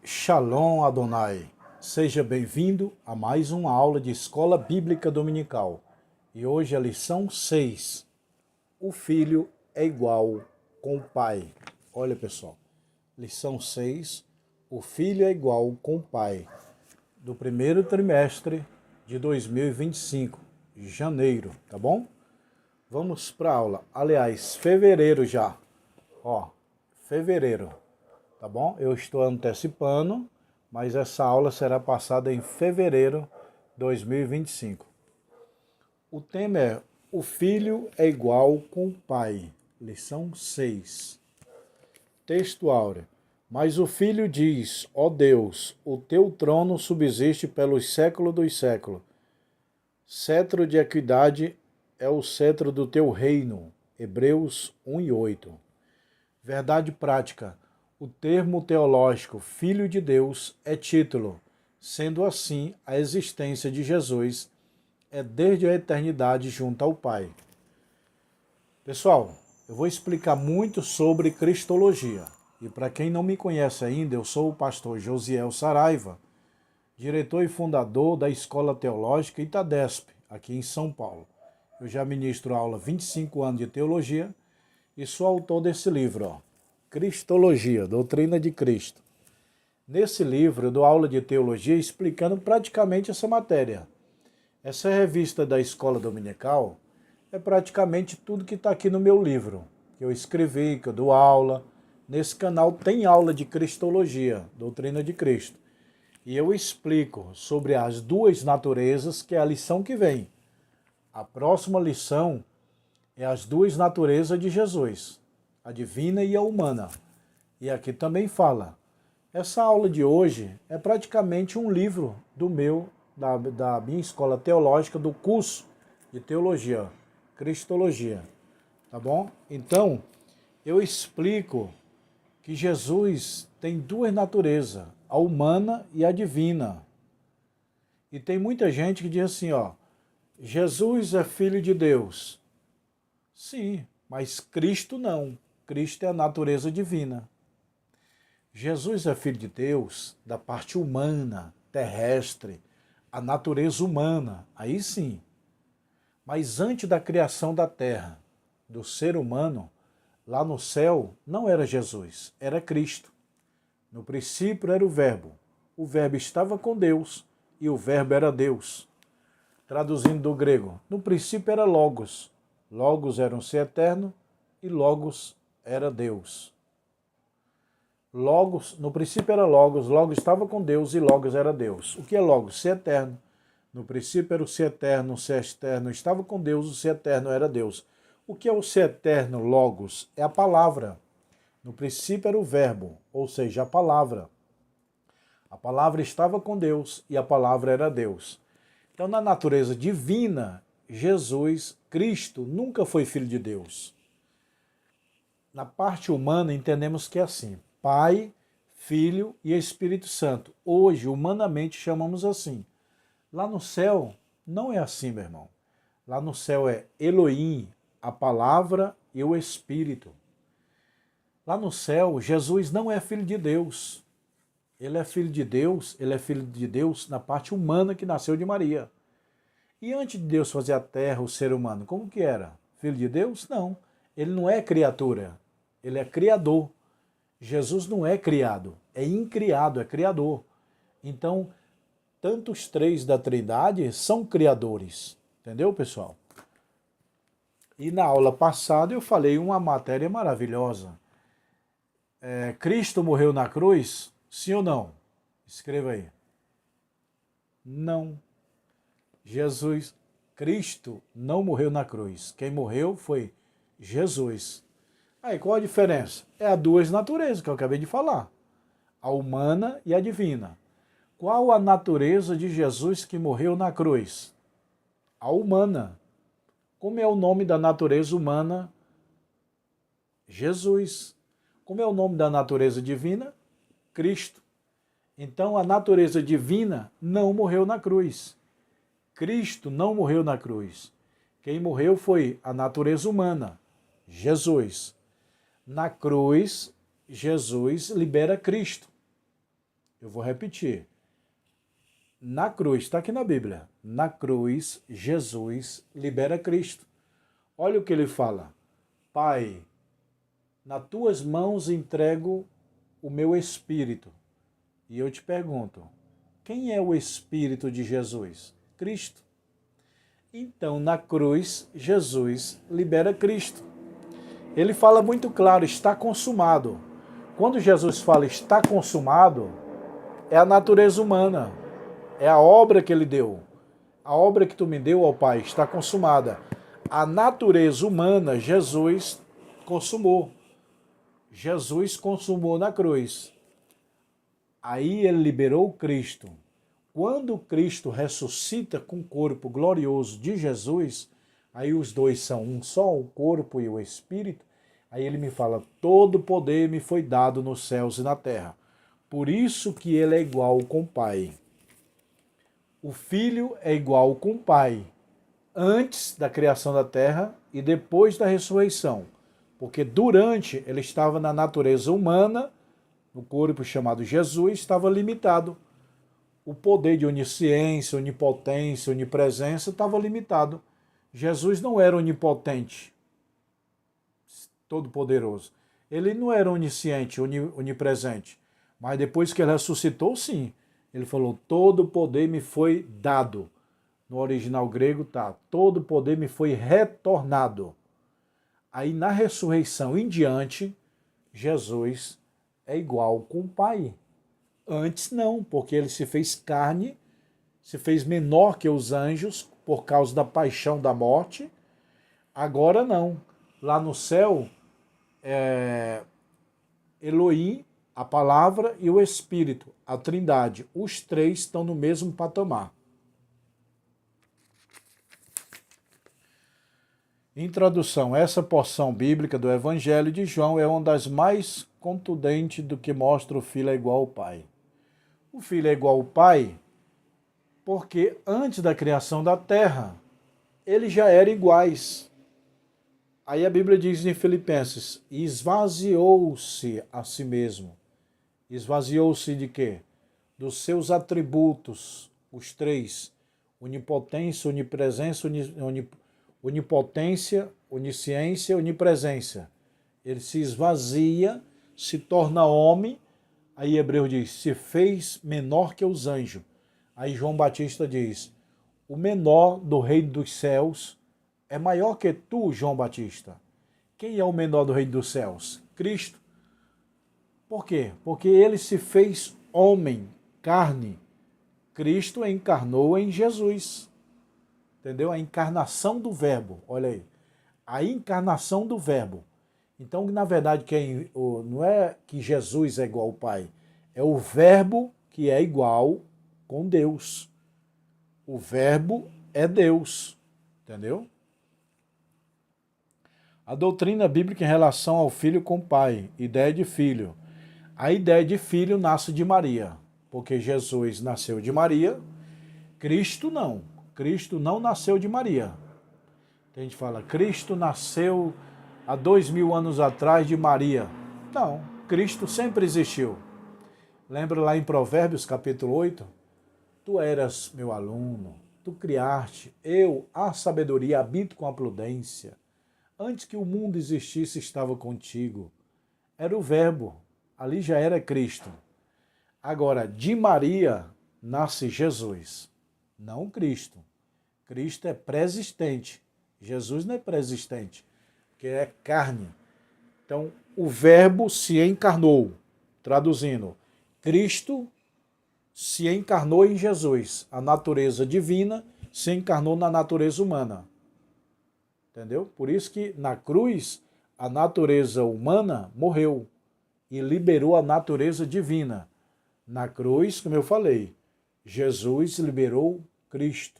Shalom Adonai, seja bem-vindo a mais uma aula de Escola Bíblica Dominical. E hoje a lição 6, o filho é igual com o pai. Olha pessoal, lição 6, o filho é igual com o pai, do primeiro trimestre de 2025, janeiro, tá bom? Vamos para a aula, aliás, fevereiro já, fevereiro. Tá bom? Eu estou antecipando, mas essa aula será passada em fevereiro de 2025. O tema é o filho é igual com o pai. Lição 6. Texto áureo. Mas o filho diz, ó Deus, o teu trono subsiste pelos séculos dos séculos. Cetro de equidade é o cetro do teu reino. Hebreus 1:8. Verdade prática. O termo teológico Filho de Deus é título, sendo assim, a existência de Jesus é desde a eternidade junto ao Pai. Pessoal, eu vou explicar muito sobre cristologia. E para quem não me conhece ainda, eu sou o pastor Josiel Saraiva, diretor e fundador da Escola Teológica Itadesp, aqui em São Paulo. Eu já ministro aula há 25 anos de teologia e sou autor desse livro, Cristologia, Doutrina de Cristo. Nesse livro eu dou aula de teologia explicando praticamente essa matéria. Essa revista da Escola Dominical é praticamente tudo que está aqui no meu livro, que eu escrevi, que eu dou aula. Nesse canal tem aula de Cristologia, Doutrina de Cristo. E eu explico sobre as duas naturezas, que é a lição que vem. A próxima lição é as duas naturezas de Jesus, a divina e a humana. E aqui também fala. Essa aula de hoje é praticamente um livro da minha escola teológica, do curso de teologia, Cristologia. Tá bom? Então, eu explico que Jesus tem duas naturezas, a humana e a divina. E tem muita gente que diz assim, Jesus é filho de Deus. Sim, mas Cristo não. Cristo é a natureza divina. Jesus é filho de Deus da parte humana, terrestre, a natureza humana, aí sim. Mas antes da criação da terra, do ser humano, lá no céu, não era Jesus, era Cristo. No princípio era o Verbo estava com Deus e o Verbo era Deus. Traduzindo do grego, no princípio era Logos. Logos era um ser eterno e Logos era Deus. Logos, no princípio era Logos, Logos estava com Deus e Logos era Deus. O que é Logos? Ser eterno. No princípio era o ser eterno estava com Deus, o ser eterno era Deus. O que é o ser eterno, Logos? É a palavra. No princípio era o Verbo, ou seja, a palavra. A palavra estava com Deus e a palavra era Deus. Então, na natureza divina, Jesus, Cristo, nunca foi filho de Deus. Na parte humana, entendemos que é assim: Pai, Filho e Espírito Santo. Hoje, humanamente, chamamos assim. Lá no céu, não é assim, meu irmão. Lá no céu é Elohim, a palavra e o Espírito. Lá no céu, Jesus não é filho de Deus. Ele é filho de Deus na parte humana que nasceu de Maria. E antes de Deus fazer a terra, o ser humano, como que era? Filho de Deus? Não. Ele não é criatura, ele é criador. Jesus não é criado, é incriado, é criador. Então, tanto os três da Trindade são criadores. Entendeu, pessoal? E na aula passada eu falei uma matéria maravilhosa. Cristo morreu na cruz? Sim ou não? Escreva aí. Não. Cristo não morreu na cruz. Quem morreu foi Jesus. Aí qual a diferença? É as duas naturezas que eu acabei de falar. A humana e a divina. Qual a natureza de Jesus que morreu na cruz? A humana. Como é o nome da natureza humana? Jesus. Como é o nome da natureza divina? Cristo. Então a natureza divina não morreu na cruz. Cristo não morreu na cruz. Quem morreu foi a natureza humana, Jesus. Na cruz, Jesus libera Cristo. Eu vou repetir. Na cruz, está aqui na Bíblia, na cruz, Jesus libera Cristo. Olha o que ele fala. Pai, nas tuas mãos entrego o meu espírito. E eu te pergunto, quem é o espírito de Jesus? Cristo. Então, na cruz, Jesus libera Cristo. Ele fala muito claro, está consumado. Quando Jesus fala está consumado, é a natureza humana. É a obra que ele deu. A obra que tu me deu, ó Pai, está consumada. A natureza humana, Jesus consumou. Jesus consumou na cruz. Aí ele liberou Cristo. Quando Cristo ressuscita com o corpo glorioso de Jesus, aí os dois são um só, o corpo e o espírito, aí ele me fala, todo poder me foi dado nos céus e na terra. Por isso que ele é igual com o Pai. O Filho é igual com o Pai, antes da criação da terra e depois da ressurreição. Porque durante ele estava na natureza humana, no corpo chamado Jesus, estava limitado. O poder de onisciência, onipotência, onipresença estava limitado. Jesus não era onipotente, todo-poderoso. Ele não era onisciente, onipresente. Mas depois que ele ressuscitou, sim. Ele falou, todo poder me foi dado. No original grego tá, todo poder me foi retornado. Aí na ressurreição em diante, Jesus é igual com o Pai. Antes não, porque ele se fez carne, se fez menor que os anjos por causa da paixão da morte. Agora não. Lá no céu, Elohim, a palavra e o Espírito, a Trindade, os três estão no mesmo patamar. Introdução. Essa porção bíblica do Evangelho de João é uma das mais contundentes do que mostra o Filho é igual ao Pai. O Filho é igual ao Pai porque antes da criação da terra, eles já eram iguais. Aí a Bíblia diz em Filipenses, esvaziou-se a si mesmo. Esvaziou-se de quê? Dos seus atributos, os três, onipotência, onipresença, onipotência, onisciência, onipresença. Ele se esvazia, se torna homem, aí Hebreus diz, se fez menor que os anjos. Aí João Batista diz, o menor do reino dos céus é maior que tu, João Batista. Quem é o menor do reino dos céus? Cristo. Por quê? Porque ele se fez homem, carne. Cristo encarnou em Jesus. Entendeu? A encarnação do verbo. Olha aí. A encarnação do verbo. Então, na verdade, não é que Jesus é igual ao Pai. É o verbo que é igual com Deus. O verbo é Deus. Entendeu? A doutrina bíblica em relação ao filho com o pai, ideia de filho. A ideia de filho nasce de Maria, porque Jesus nasceu de Maria, Cristo não. Cristo não nasceu de Maria. A gente fala, Cristo nasceu há 2000 anos atrás de Maria. Não, Cristo sempre existiu. Lembra lá em Provérbios capítulo 8? Tu eras meu aluno, tu criaste, eu, a sabedoria, habito com a prudência. Antes que o mundo existisse, estava contigo. Era o verbo, ali já era Cristo. Agora, de Maria nasce Jesus, não Cristo. Cristo é pré-existente, Jesus não é pré-existente, que é carne. Então, o verbo se encarnou, traduzindo, Cristo se encarnou em Jesus, a natureza divina se encarnou na natureza humana. Entendeu? Por isso que na cruz a natureza humana morreu e liberou a natureza divina. Na cruz, como eu falei, Jesus liberou Cristo.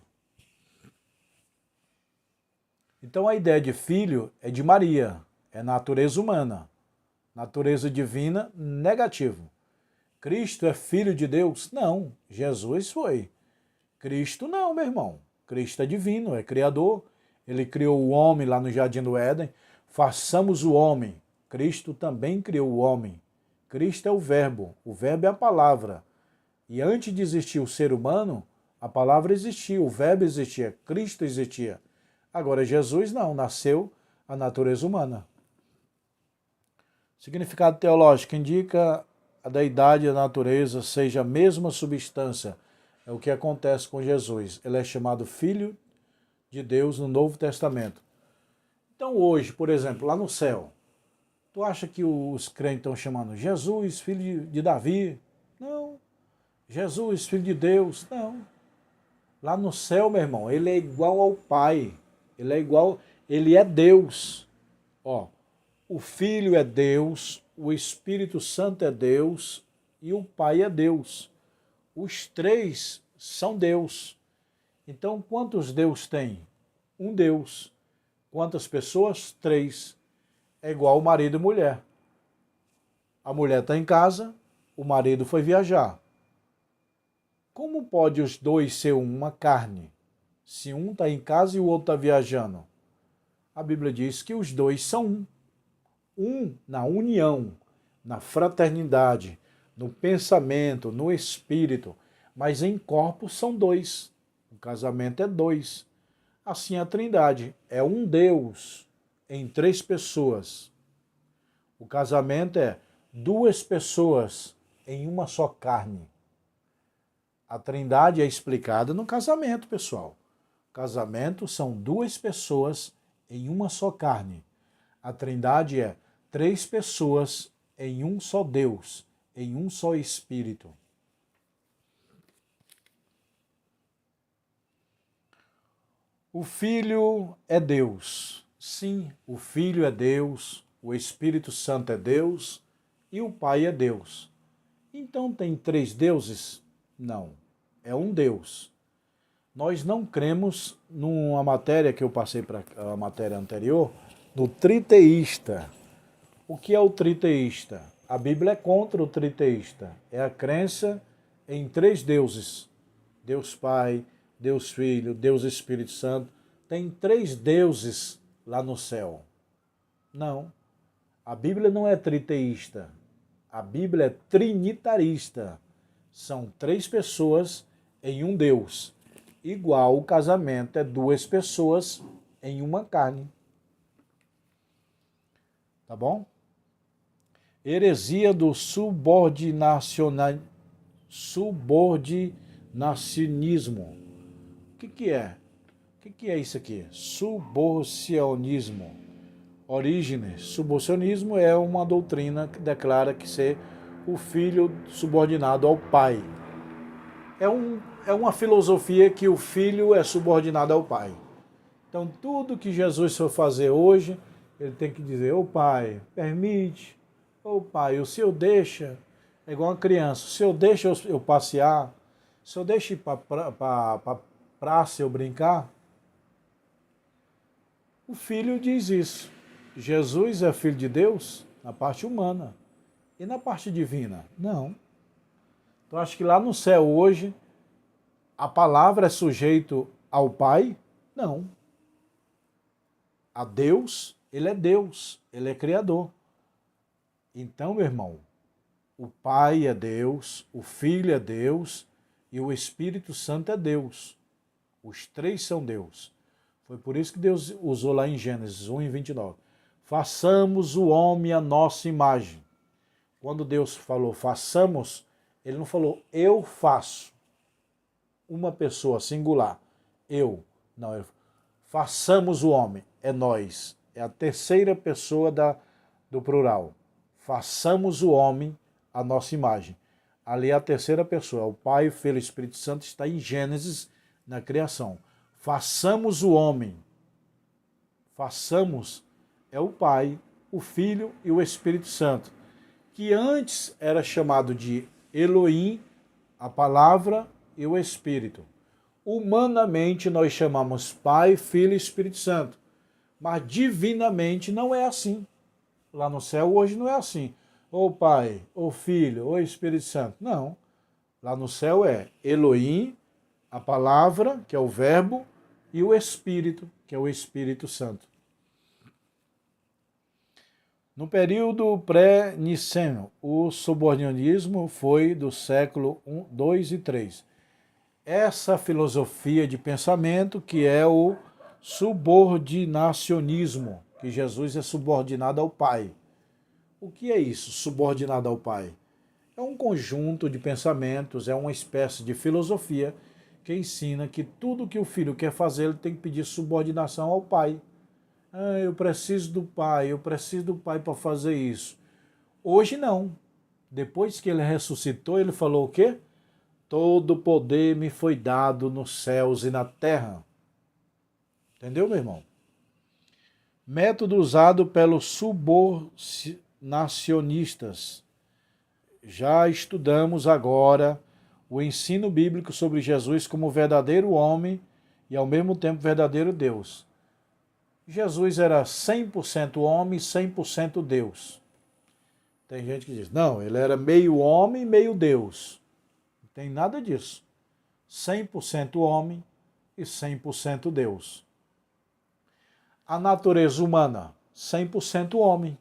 Então a ideia de filho é de Maria, é natureza humana. Natureza divina, negativo. Cristo é filho de Deus? Não, Jesus foi. Cristo não, meu irmão. Cristo é divino, é criador. Ele criou o homem lá no Jardim do Éden. Façamos o homem. Cristo também criou o homem. Cristo é o verbo é a palavra. E antes de existir o ser humano, a palavra existia, o verbo existia, Cristo existia. Agora Jesus não, nasceu a natureza humana. Significado teológico indica a deidade e a natureza seja a mesma substância. É o que acontece com Jesus. Ele é chamado Filho de Deus no Novo Testamento. Então hoje, por exemplo, lá no céu, tu acha que os crentes estão chamando Jesus, filho de Davi? Não. Jesus, filho de Deus? Não. Lá no céu, meu irmão, ele é igual ao Pai. Ele é Deus. Ó, o Filho é Deus, o Espírito Santo é Deus e o Pai é Deus. Os três são Deus. Então, quantos Deus tem? Um Deus. Quantas pessoas? Três. É igual marido e mulher. A mulher está em casa, o marido foi viajar. Como pode os dois ser uma carne? Se um está em casa e o outro está viajando. A Bíblia diz que os dois são um. Um na união, na fraternidade, no pensamento, no espírito. Mas em corpo são dois. O casamento é dois. Assim a Trindade é um Deus em três pessoas. O casamento é duas pessoas em uma só carne. A Trindade é explicada no casamento, pessoal. O casamento são duas pessoas em uma só carne. A Trindade é três pessoas em um só Deus, em um só Espírito. O Filho é Deus. Sim, o Filho é Deus, o Espírito Santo é Deus e o Pai é Deus. Então tem três deuses? Não, é um Deus. Nós não cremos numa matéria que eu passei para a matéria anterior, no triteísta. O que é o triteísta? A Bíblia é contra o triteísta. É a crença em três deuses. Deus Pai, Deus Filho, Deus Espírito Santo. Tem três deuses lá no céu. Não. A Bíblia não é triteísta. A Bíblia é trinitarista. São três pessoas em um Deus. Igual o casamento é duas pessoas em uma carne. Tá bom? Heresia do subordinacionismo. O que é? O que é isso aqui? Suborcionismo. Orígenes. Suborcionismo é uma doutrina que declara que ser o filho subordinado ao pai. É uma filosofia que o filho é subordinado ao pai. Então, tudo que Jesus for fazer hoje, ele tem que dizer, ô pai, permite, ô pai, o senhor deixa, é igual uma criança, o senhor deixa eu passear, o senhor deixa ir para praça eu brincar? O filho diz isso. Jesus é filho de Deus na parte humana. E na parte divina? Não. Então acho que lá no céu hoje, a palavra é sujeito ao Pai? Não. A Deus, ele é Criador. Então, meu irmão, o Pai é Deus, o Filho é Deus e o Espírito Santo é Deus. Os três são Deus. Foi por isso que Deus usou lá em Gênesis 1:29. Façamos o homem à nossa imagem. Quando Deus falou façamos, ele não falou eu faço. Uma pessoa singular. Eu. Não, ele falou, façamos o homem. É nós. É a terceira pessoa do plural. Façamos o homem à nossa imagem. Ali é a terceira pessoa. O Pai, o Filho e o Espírito Santo está em Gênesis, na criação. Façamos o homem. Façamos é o Pai, o Filho e o Espírito Santo, que antes era chamado de Elohim, a palavra e o Espírito. Humanamente nós chamamos Pai, Filho e Espírito Santo, mas divinamente não é assim. Lá no céu hoje não é assim. Ou Pai, ou Filho, ou Espírito Santo. Não. Lá no céu é Elohim, a palavra, que é o verbo, e o Espírito, que é o Espírito Santo. No período pré-niceno, o subordinacionismo foi do século I, II e III. Essa filosofia de pensamento que é o subordinacionismo, que Jesus é subordinado ao Pai. O que é isso, subordinado ao Pai? É um conjunto de pensamentos, é uma espécie de filosofia que ensina que tudo que o filho quer fazer, ele tem que pedir subordinação ao pai. Ah, eu preciso do pai para fazer isso. Hoje não. Depois que ele ressuscitou, ele falou o quê? Todo poder me foi dado nos céus e na terra. Entendeu, meu irmão? Método usado pelos subordinacionistas. Já estudamos agora o ensino bíblico sobre Jesus como verdadeiro homem e ao mesmo tempo verdadeiro Deus. Jesus era 100% homem e 100% Deus. Tem gente que diz, não, ele era meio homem e meio Deus. Não tem nada disso. 100% homem e 100% Deus. A natureza humana, 100% homem.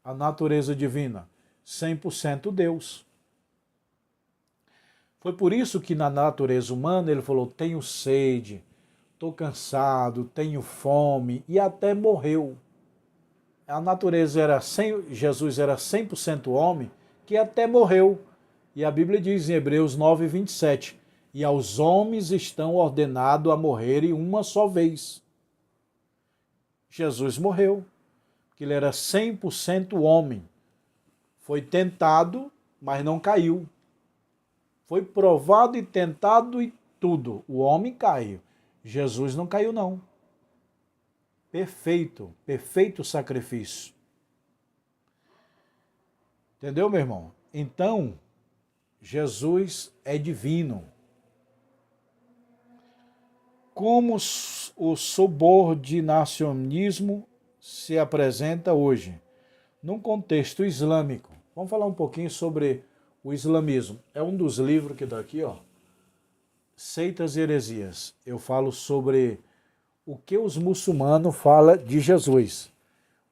A natureza divina, 100% Deus. Foi por isso que na natureza humana ele falou, tenho sede, estou cansado, tenho fome e até morreu. A natureza era Jesus era 100% homem que até morreu. E a Bíblia diz em Hebreus 9:27, e aos homens estão ordenados a morrerem uma só vez. Jesus morreu, porque ele era 100% homem. Foi tentado, mas não caiu. Foi provado e tentado e tudo. O homem caiu. Jesus não caiu, não. Perfeito, perfeito sacrifício. Entendeu, meu irmão? Então, Jesus é divino. Como o subordinacionismo se apresenta hoje? Num contexto islâmico. Vamos falar um pouquinho sobre o islamismo. É um dos livros que está aqui, ó. Seitas e heresias. Eu falo sobre o que os muçulmanos falam de Jesus.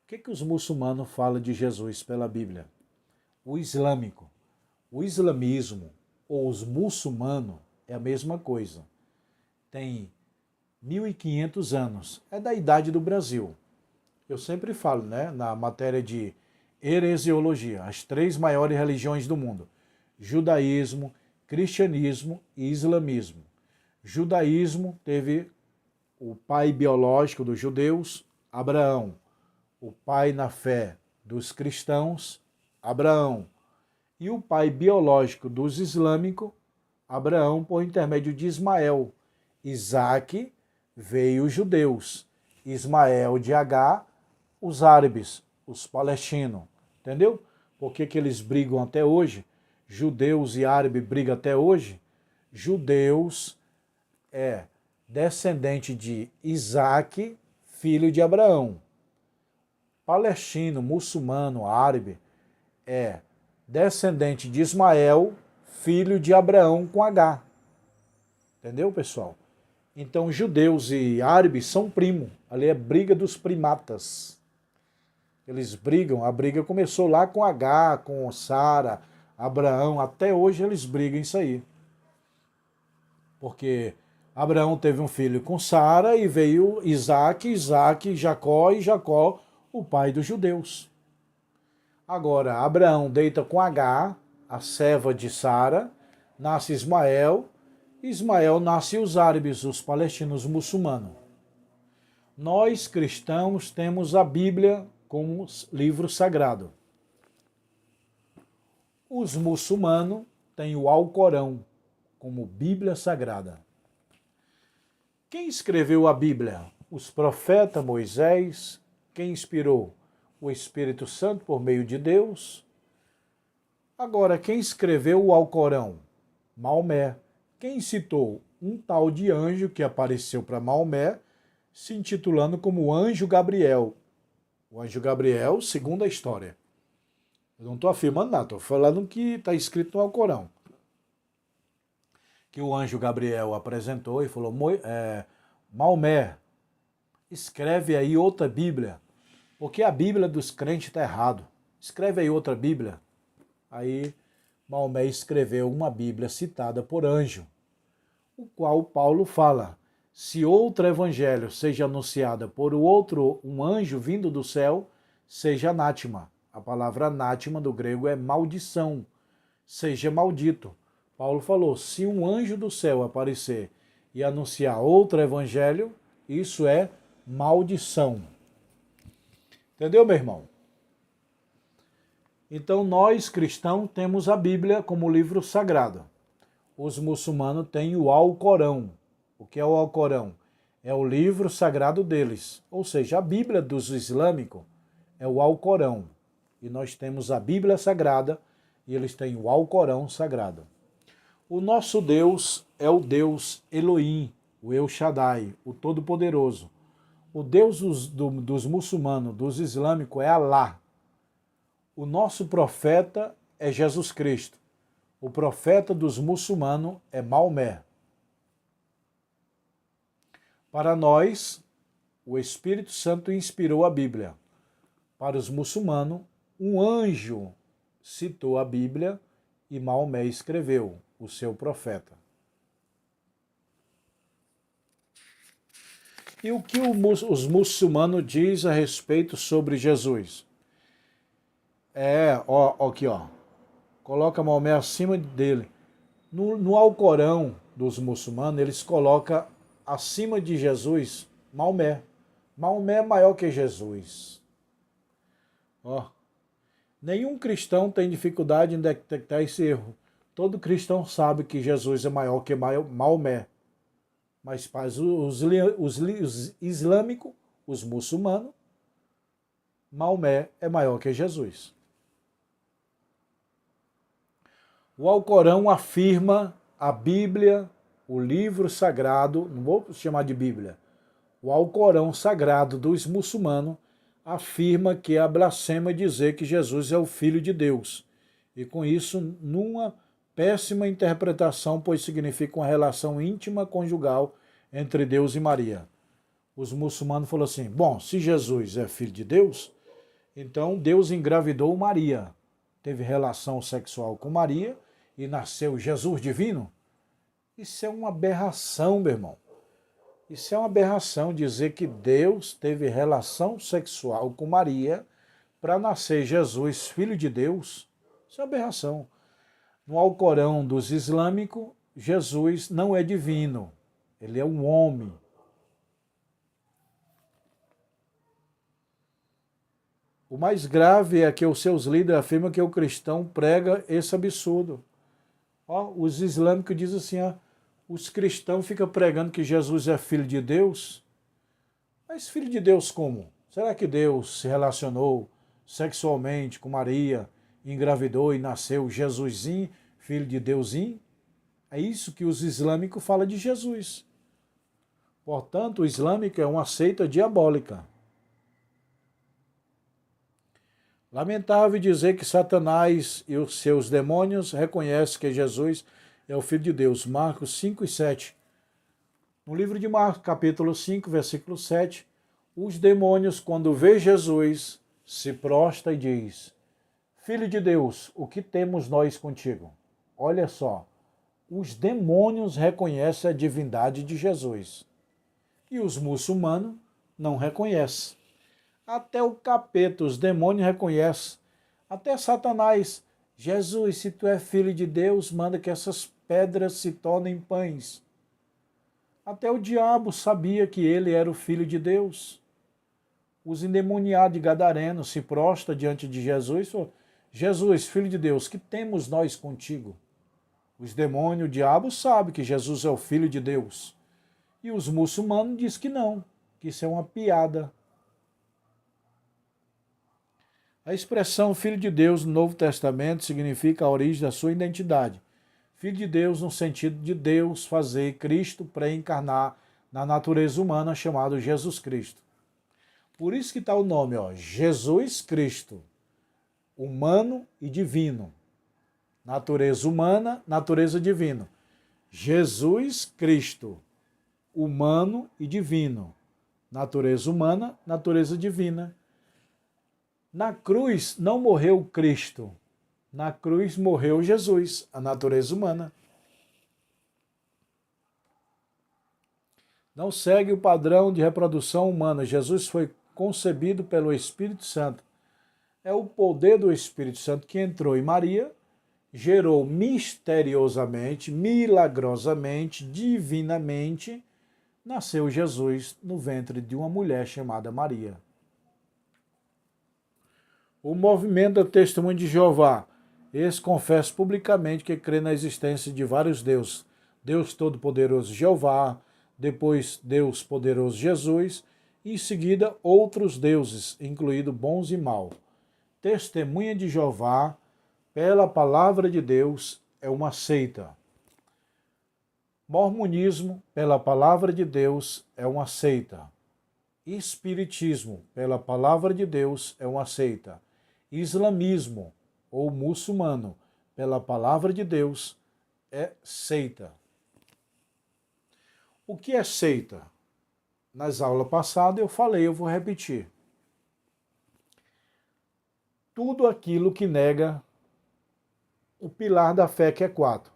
O que os muçulmanos falam de Jesus pela Bíblia? O islâmico. O islamismo ou os muçulmanos é a mesma coisa. Tem 1.500 anos. É da idade do Brasil. Eu sempre falo, né, na matéria de heresiologia, as 3 maiores religiões do mundo: judaísmo, cristianismo e islamismo. Judaísmo teve o pai biológico dos judeus, Abraão. O pai na fé dos cristãos, Abraão. E o pai biológico dos islâmicos, Abraão, por intermédio de Ismael. Isaac veio os judeus. Ismael de Agar, os árabes, os palestinos. Entendeu? Por que eles brigam até hoje? Judeus e árabes brigam até hoje? Judeus é descendente de Isaac, filho de Abraão. Palestino, muçulmano, árabe, é descendente de Ismael, filho de Abraão com H. Entendeu, pessoal? Então, judeus e árabes são primos. Ali é briga dos primatas. Eles brigam, a briga começou lá com H, com Sara, Abraão, até hoje eles brigam isso aí. Porque Abraão teve um filho com Sara e veio Isaac, Jacó e Jacó, o pai dos judeus. Agora, Abraão deita com H, a serva de Sara, nasce Ismael, Ismael nasce os árabes, os palestinos muçulmanos. Nós, cristãos, temos a Bíblia como livro sagrado. Os muçulmanos têm o Alcorão como Bíblia Sagrada. Quem escreveu a Bíblia? Os profetas Moisés. Quem inspirou? O Espírito Santo por meio de Deus. Agora, quem escreveu o Alcorão? Maomé. Quem citou? Um tal de anjo que apareceu para Maomé, se intitulando como Anjo Gabriel. O Anjo Gabriel, segundo a história. Eu não estou afirmando nada, estou falando que está escrito no Alcorão. Que o anjo Gabriel apresentou e falou, Maomé, escreve aí outra Bíblia, porque a Bíblia dos crentes está errado. Escreve aí outra Bíblia. Aí Maomé escreveu uma Bíblia citada por anjo, o qual Paulo fala: se outro evangelho seja anunciado por um anjo vindo do céu, seja anátema. A palavra anátema do grego é maldição, seja maldito. Paulo falou: se um anjo do céu aparecer e anunciar outro evangelho, isso é maldição. Entendeu, meu irmão? Então nós, cristãos, temos a Bíblia como livro sagrado. Os muçulmanos têm o Alcorão. O que é o Alcorão? É o livro sagrado deles. Ou seja, a Bíblia dos islâmicos é o Alcorão. E nós temos a Bíblia sagrada e eles têm o Alcorão sagrado. O nosso Deus é o Deus Elohim, o El Shaddai, o Todo-Poderoso. O Deus dos muçulmanos, dos islâmicos, é Alá. O nosso profeta é Jesus Cristo. O profeta dos muçulmanos é Maomé. Para nós, o Espírito Santo inspirou a Bíblia. Para os muçulmanos, um anjo citou a Bíblia e Maomé escreveu, o seu profeta. E o que os muçulmanos dizem a respeito sobre Jesus? Aqui, ó. Coloca Maomé acima dele. No Alcorão dos muçulmanos, eles colocam acima de Jesus Maomé. Maomé é maior que Jesus. Ó. Nenhum cristão tem dificuldade em detectar esse erro. Todo cristão sabe que Jesus é maior que Maomé. Mas para os islâmicos, os muçulmanos, Maomé é maior que Jesus. O Alcorão afirma a Bíblia, o livro sagrado, não vou chamar de Bíblia, o Alcorão sagrado dos muçulmanos afirma que é blasfema dizer que Jesus é o Filho de Deus. E com isso, numa péssima interpretação, pois significa uma relação íntima conjugal entre Deus e Maria. Os muçulmanos falaram assim: bom, se Jesus é filho de Deus, então Deus engravidou Maria, teve relação sexual com Maria e nasceu Jesus divino? Isso é uma aberração, meu irmão. Isso é uma aberração dizer que Deus teve relação sexual com Maria para nascer Jesus, filho de Deus. Isso é uma aberração. No Alcorão dos islâmicos, Jesus não é divino. Ele é um homem. O mais grave é que os seus líderes afirmam que o cristão prega esse absurdo. Os islâmicos dizem assim, os cristãos ficam pregando que Jesus é filho de Deus. Mas filho de Deus como? Será que Deus se relacionou sexualmente com Maria, engravidou e nasceu Jesusinho, filho de Deusinho? É isso que os islâmicos falam de Jesus. Portanto, o islâmico é uma seita diabólica. Lamentável dizer que Satanás e os seus demônios reconhecem que Jesus é o Filho de Deus. Marcos 5 e 7. No livro de Marcos, capítulo 5, versículo 7, os demônios, quando vê Jesus, se prostra e diz: Filho de Deus, o que temos nós contigo? Olha só, os demônios reconhecem a divindade de Jesus. E os muçulmanos não reconhecem. Até o capeta, os demônios reconhecem. Até Satanás: Jesus, se tu é filho de Deus, manda que essas pedras se tornem pães. Até o diabo sabia que ele era o filho de Deus. Os endemoniados de Gadareno se prostram diante de Jesus e falam: Jesus, filho de Deus, que temos nós contigo? Os demônios, o diabo sabe que Jesus é o filho de Deus. E os muçulmanos dizem que não, que isso é uma piada. A expressão Filho de Deus no Novo Testamento significa a origem da sua identidade. Filho de Deus no sentido de Deus fazer Cristo pré-encarnar na natureza humana, chamado Jesus Cristo. Por isso que está o nome, Jesus Cristo, humano e divino. Natureza humana, natureza divina. Jesus Cristo, humano e divino. Natureza humana, natureza divina. Na cruz não morreu Cristo, na cruz morreu Jesus, a natureza humana. Não segue o padrão de reprodução humana. Jesus foi concebido pelo Espírito Santo. É o poder do Espírito Santo que entrou em Maria, gerou misteriosamente, milagrosamente, divinamente, nasceu Jesus no ventre de uma mulher chamada Maria. O movimento da Testemunho de Jeová. Esse confessa publicamente que crê na existência de vários deuses. Deus Todo-Poderoso Jeová, depois Deus Poderoso Jesus, e em seguida outros deuses, incluído bons e maus. Testemunha de Jeová, pela palavra de Deus, é uma seita. Mormonismo, pela palavra de Deus, é uma seita. Espiritismo, pela palavra de Deus, é uma seita. Islamismo ou muçulmano, pela palavra de Deus, é seita. O que é seita? Nas aulas passadas eu falei, eu vou repetir. Tudo aquilo que nega o pilar da fé, que é 4.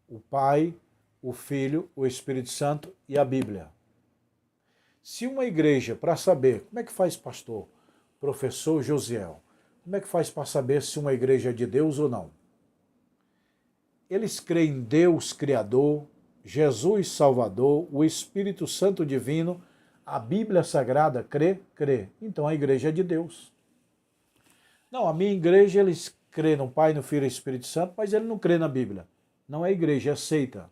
O Pai, o Filho, o Espírito Santo e a Bíblia. Se uma igreja, para saber, como é que faz pastor, professor Josiel, como é que faz para saber se uma igreja é de Deus ou não? Eles creem em Deus Criador, Jesus Salvador, o Espírito Santo Divino, a Bíblia Sagrada, crê? Crê. Então a igreja é de Deus. Não, a minha igreja, eles crê no Pai, no Filho e no Espírito Santo, mas ele não crê na Bíblia. Não é igreja, é seita.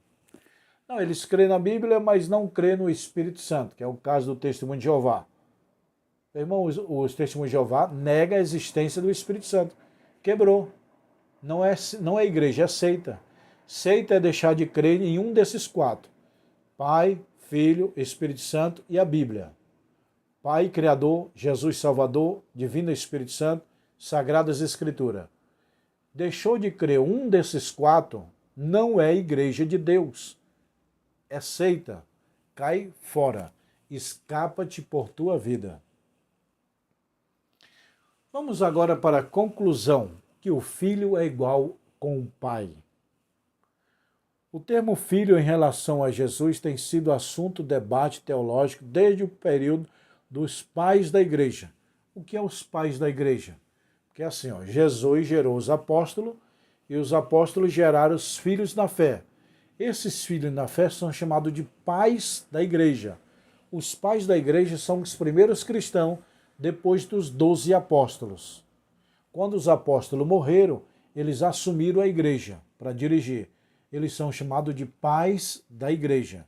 Não, eles crêem na Bíblia, mas não crêem no Espírito Santo, que é o caso do Testemunho de Jeová. Irmão, os Testemunhos de Jeová nega a existência do Espírito Santo. Quebrou. Não é igreja, é seita. Seita é deixar de crer em um desses 4. Pai, Filho, Espírito Santo e a Bíblia. Pai, Criador, Jesus Salvador, Divino Espírito Santo, Sagradas Escrituras. Deixou de crer um desses 4, não é igreja de Deus. É seita. Cai fora. Escapa-te por tua vida. Vamos agora para a conclusão, que o filho é igual com o pai. O termo filho em relação a Jesus tem sido assunto de debate teológico desde o período dos pais da igreja. O que é os pais da igreja? Porque é assim, Jesus gerou os apóstolos e os apóstolos geraram os filhos na fé. Esses filhos na fé são chamados de pais da igreja. Os pais da igreja são os primeiros cristãos depois dos 12 apóstolos. Quando os apóstolos morreram, eles assumiram a igreja para dirigir. Eles são chamados de pais da igreja.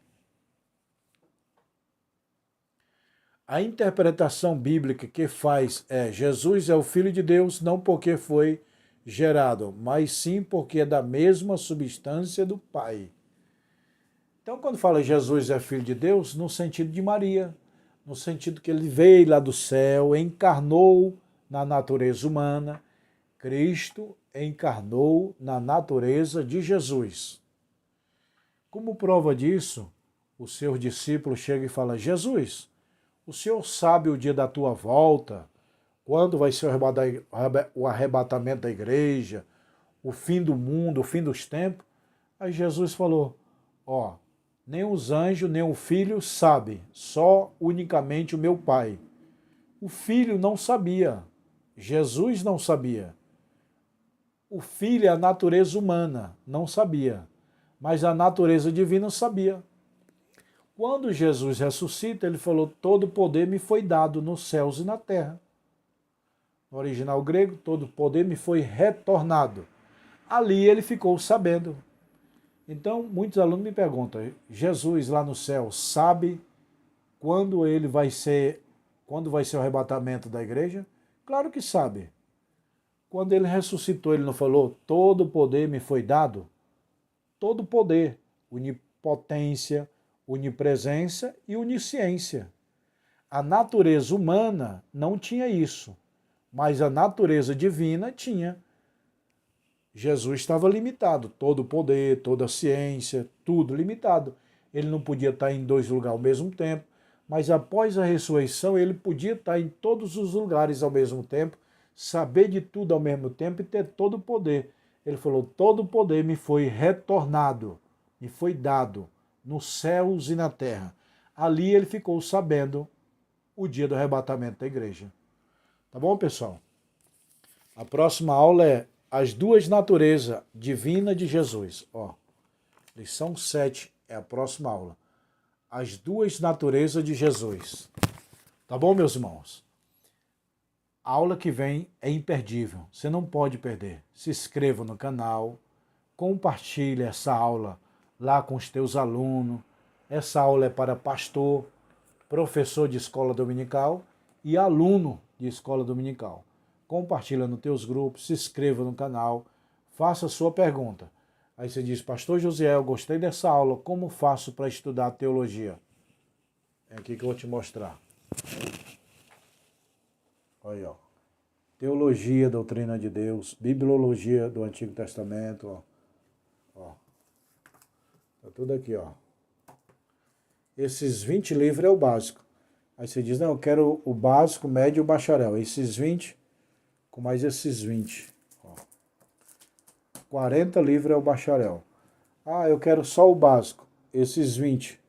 A interpretação bíblica que faz é: Jesus é o Filho de Deus não porque foi gerado, mas sim porque é da mesma substância do Pai. Então, quando fala Jesus é Filho de Deus, no sentido de Maria, no sentido que ele veio lá do céu, encarnou na natureza humana, Cristo encarnou na natureza de Jesus. Como prova disso, os seus discípulos chegam e falam: Jesus, o Senhor sabe o dia da tua volta, quando vai ser o arrebatamento da igreja, o fim do mundo, o fim dos tempos? Aí Jesus falou: nem os anjos, nem o filho sabe, só unicamente o meu Pai. O filho não sabia, Jesus não sabia. O filho é a natureza humana, não sabia, mas a natureza divina sabia. Quando Jesus ressuscita, ele falou: todo poder me foi dado nos céus e na terra. No original grego, todo poder me foi retornado. Ali ele ficou sabendo. Então, muitos alunos me perguntam: Jesus lá no céu sabe quando vai ser o arrebatamento da igreja? Claro que sabe. Quando ele ressuscitou, ele não falou: todo poder me foi dado? Todo poder, onipotência, onipresença e onisciência. A natureza humana não tinha isso, mas a natureza divina tinha. Jesus estava limitado, todo o poder, toda a ciência, tudo limitado. Ele não podia estar em 2 lugares ao mesmo tempo, mas após a ressurreição ele podia estar em todos os lugares ao mesmo tempo, saber de tudo ao mesmo tempo e ter todo o poder. Ele falou, todo o poder me foi retornado, me foi dado nos céus e na terra. Ali ele ficou sabendo o dia do arrebatamento da igreja. Tá bom, pessoal? A próxima aula é as duas naturezas divinas de Jesus. Ó, lição 7 é a próxima aula. As duas naturezas de Jesus. Tá bom, meus irmãos? A aula que vem é imperdível. Você não pode perder. Se inscreva no canal, compartilhe essa aula lá com os teus alunos. Essa aula é para pastor, professor de escola dominical e aluno de escola dominical. Compartilha nos teus grupos, se inscreva no canal, faça a sua pergunta. Aí você diz, pastor Josiel, eu gostei dessa aula, como faço para estudar teologia? É aqui que eu vou te mostrar. Olha aí, ó. Teologia, doutrina de Deus, bibliologia do Antigo Testamento, ó. Ó. Tá tudo aqui, ó. Esses 20 livros é o básico. Aí você diz, não, eu quero o básico, médio e o bacharel. Esses 20, com mais esses 20. Ó. 40 livros é o bacharel. Ah, eu quero só o básico. Esses 20.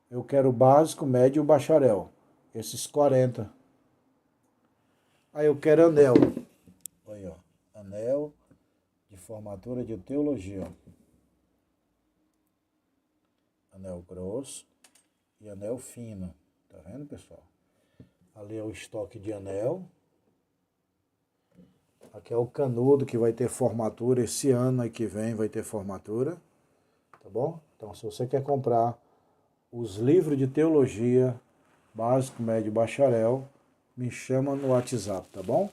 Eu quero o básico, médio e o bacharel. Esses 40. Aí eu quero anel. Olha, ó. Anel de formatura de teologia. Anel grosso e anel fino. Tá vendo, pessoal? Ali é o estoque de anel. Aqui é o canudo que vai ter formatura. Esse ano aí que vem vai ter formatura. Tá bom? Então, se você quer comprar os livros de teologia, básico, médio e bacharel, me chama no WhatsApp, tá bom?